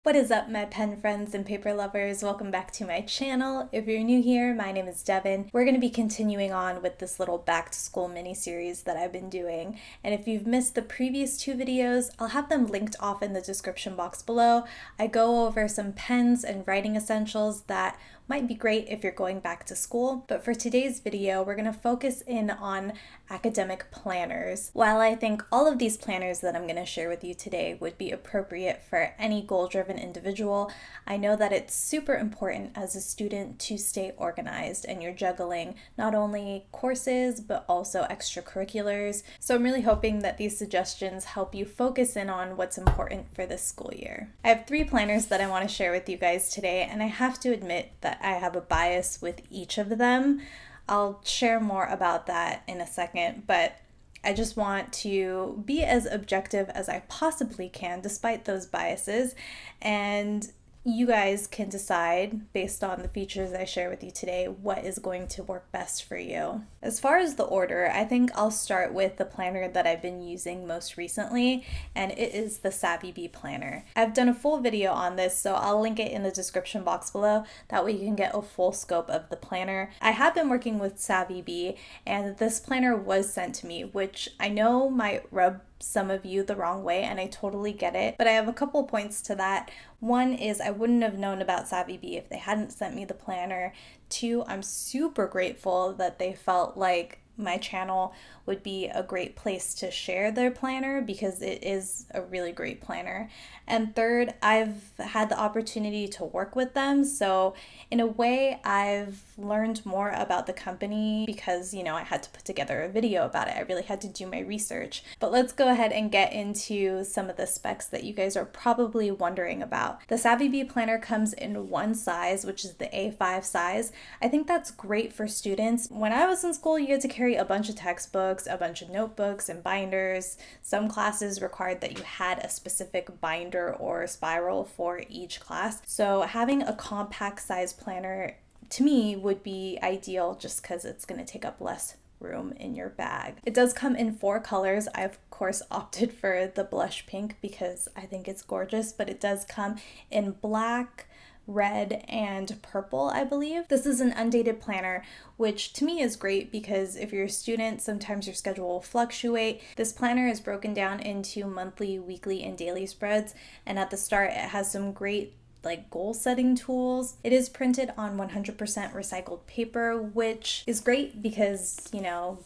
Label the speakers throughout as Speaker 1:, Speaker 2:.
Speaker 1: What is up, my pen friends and paper lovers? Welcome back to my channel. If you're new here, my name is Devin. We're going to be continuing on with this little back to school mini series that I've been doing. And if you've missed the previous two videos, I'll have them linked off in the description box below. I go over some pens and writing essentials that might be great if you're going back to school. But for today's video, we're going to focus in on academic planners. While I think all of these planners that I'm going to share with you today would be appropriate for any goal-driven individual, I know that it's super important as a student to stay organized, and you're juggling not only courses but also extracurriculars. So I'm really hoping that these suggestions help you focus in on what's important for this school year. I have three planners that I want to share with you guys today, and I have to admit that I have a bias with each of them. I'll share more about that in a second, but I just want to be as objective as I possibly can despite those biases, and you guys can decide based on the features I share with you today what is going to work best for you. As far as the order, I think I'll start with the planner that I've been using most recently, and it is the Savvy Bee planner. I've done a full video on this, so I'll link it in the description box below. That way you can get a full scope of the planner. I have been working with Savvy Bee, and this planner was sent to me, which I know might rub some of you the wrong way, and I totally get it, but I have a couple points to that. One is I wouldn't have known about Savvy Bee if they hadn't sent me the planner. Two, I'm super grateful that they felt like my channel would be a great place to share their planner because it is a really great planner. And third, I've had the opportunity to work with them, so in a way I've learned more about the company because, I had to put together a video about it. I really had to do my research. But let's go ahead and get into some of the specs that you guys are probably wondering about. The Savvy Bee planner comes in one size, which is the A5 size. I think that's great for students. When I was in school, you had to carry a bunch of textbooks, a bunch of notebooks and binders. Some classes required that you had a specific binder or spiral for each class. So having a compact size planner to me would be ideal just because it's going to take up less room in your bag. It does come in 4 colors. I of course opted for the blush pink because I think it's gorgeous, but it does come in black, red, and purple, I believe. This is an undated planner, which to me is great because if you're a student, sometimes your schedule will fluctuate. This planner is broken down into monthly, weekly, and daily spreads, and at the start it has some great goal setting tools. It is printed on 100% recycled paper, which is great because,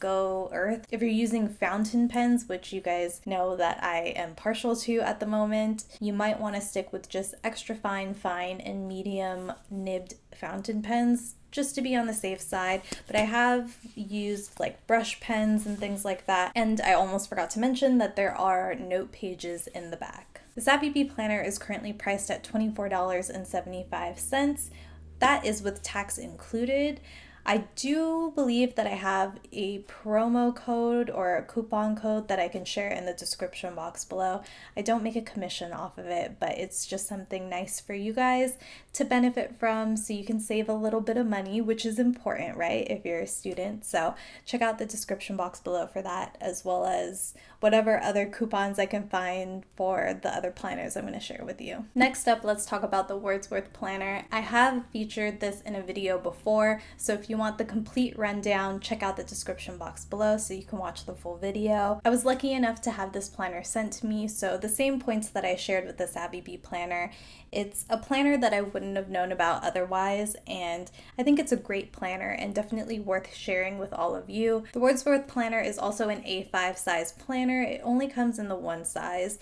Speaker 1: go Earth. If you're using fountain pens, which you guys know that I am partial to at the moment, you might want to stick with just extra fine, and medium nibbed fountain pens just to be on the safe side. But I have used brush pens and things like that. And I almost forgot to mention that there are note pages in the back. The Savvy Bee planner is currently priced at $24.75. That is with tax included. I do believe that I have a promo code or a coupon code that I can share in the description box below. I don't make a commission off of it, but it's just something nice for you guys to benefit from so you can save a little bit of money, which is important, right, if you're a student. So check out the description box below for that, as well as whatever other coupons I can find for the other planners I'm going to share with you. Next up, let's talk about the Wordsworth planner. I have featured this in a video before, so if you want the complete rundown, check out the description box below so you can watch the full video. I was lucky enough to have this planner sent to me, so the same points that I shared with the Savvy Bee planner. It's a planner that I wouldn't have known about otherwise, and I think it's a great planner and definitely worth sharing with all of you. The Wordsworth planner is also an A5 size planner. It only comes in the one size.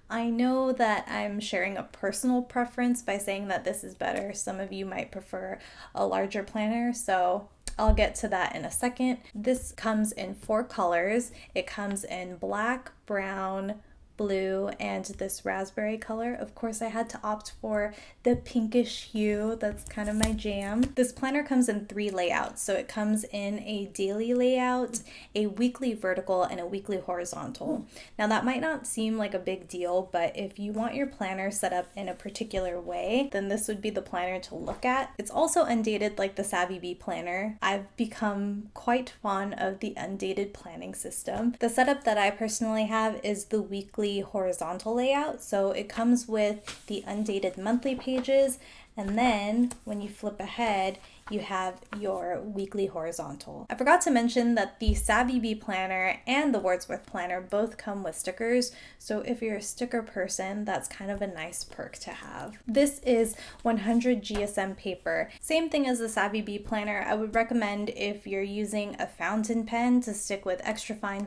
Speaker 1: I know that I'm sharing a personal preference by saying that this is better. Some of you might prefer a larger planner, so I'll get to that in a second. This comes in 4 colors. It comes in black, brown, blue, and this raspberry color. Of course, I had to opt for the pinkish hue. That's kind of my jam. This planner comes in 3 layouts. So it comes in a daily layout, a weekly vertical, and a weekly horizontal. Now that might not seem like a big deal, but if you want your planner set up in a particular way, then this would be the planner to look at. It's also undated like the Savvy Bee planner. I've become quite fond of the undated planning system. The setup that I personally have is the weekly weekly horizontal layout. So it comes with the undated monthly pages, and then when you flip ahead, you have your weekly horizontal. I forgot to mention that the Savvy Bee Planner and the Wordsworth Planner both come with stickers, so if you're a sticker person, that's kind of a nice perk to have. This is 100 GSM paper. Same thing as the Savvy Bee Planner. I would recommend if you're using a fountain pen to stick with extra fine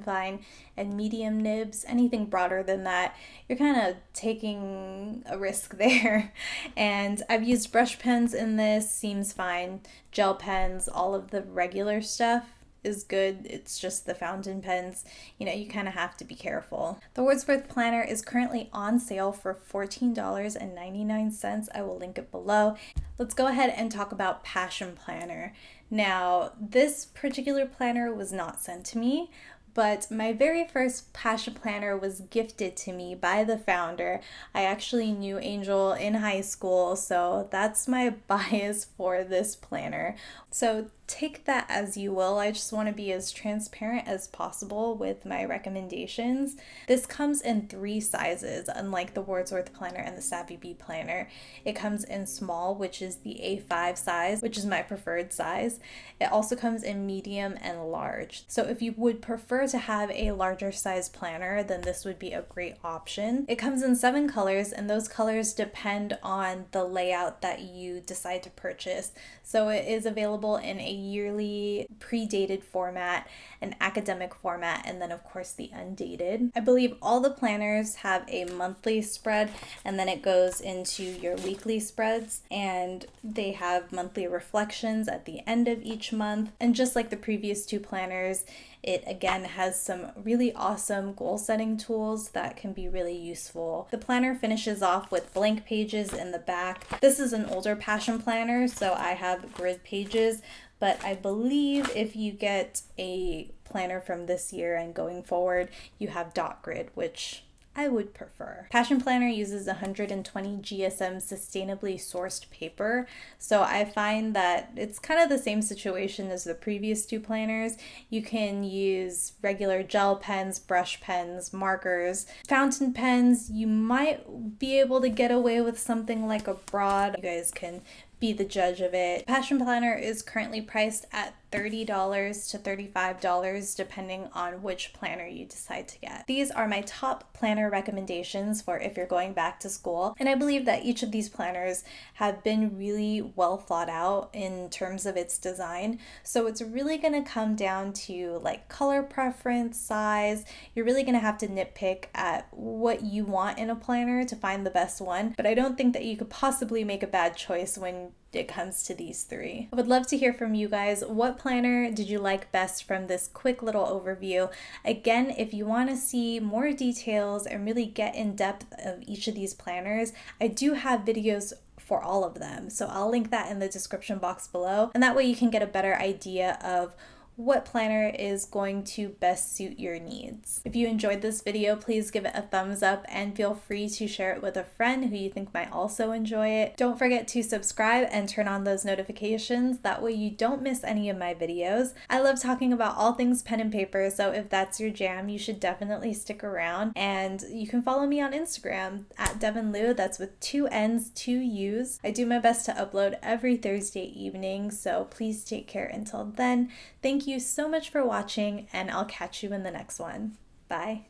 Speaker 1: and medium nibs. Anything broader than that, you're kind of taking a risk there. And I've used brush pens in this, seems fine. Gel pens, all of the regular stuff is good. It's just the fountain pens, you kind of have to be careful. The Wordsworth Planner is currently on sale for $14.99. I will link it below. Let's go ahead and talk about Passion Planner. Now, this particular planner was not sent to me, but my very first Passion Planner was gifted to me by the founder. I actually knew Angel in high school, so that's my bias for this planner. So take that as you will. I just want to be as transparent as possible with my recommendations. This comes in 3 sizes, unlike the Wordsworth Planner and the Savvy Bee Planner. It comes in small, which is the A5 size, which is my preferred size. It also comes in medium and large. So if you would prefer to have a larger size planner, then this would be a great option. It comes in 7 colors, and those colors depend on the layout that you decide to purchase. So it is available in a yearly pre-dated format, an academic format, and then of course the undated. I believe all the planners have a monthly spread, and then it goes into your weekly spreads, and they have monthly reflections at the end of each month. And just like the previous 2 planners, it again has some really awesome goal setting tools that can be really useful. The planner finishes off with blank pages in the back. This is an older Passion Planner, so I have grid pages, but I believe if you get a planner from this year and going forward, you have dot grid, which I would prefer. Passion Planner uses 120 GSM sustainably sourced paper, so I find that it's kind of the same situation as the previous 2 planners. You can use regular gel pens, brush pens, markers, fountain pens. You might be able to get away with something like a broad. You guys can be the judge of it. Passion Planner is currently priced at $30 to $35 depending on which planner you decide to get. These are my top planner recommendations for if you're going back to school, and I believe that each of these planners have been really well thought out in terms of its design. So it's really going to come down to like color preference, size. You're really going to have to nitpick at what you want in a planner to find the best one, but I don't think that you could possibly make a bad choice when it comes to these 3. I would love to hear from you guys. What planner did you like best from this quick little overview? Again, if you want to see more details and really get in depth of each of these planners, I do have videos for all of them. So I'll link that in the description box below, and that way you can get a better idea of what planner is going to best suit your needs. If you enjoyed this video, please give it a thumbs up and feel free to share it with a friend who you think might also enjoy it. Don't forget to subscribe and turn on those notifications. That way you don't miss any of my videos. I love talking about all things pen and paper, so if that's your jam, you should definitely stick around. And you can follow me on Instagram at Devin N, that's with 2 N's, 2 U's. I do my best to upload every Thursday evening, so please take care until then. Thank you so much for watching, and I'll catch you in the next one. Bye.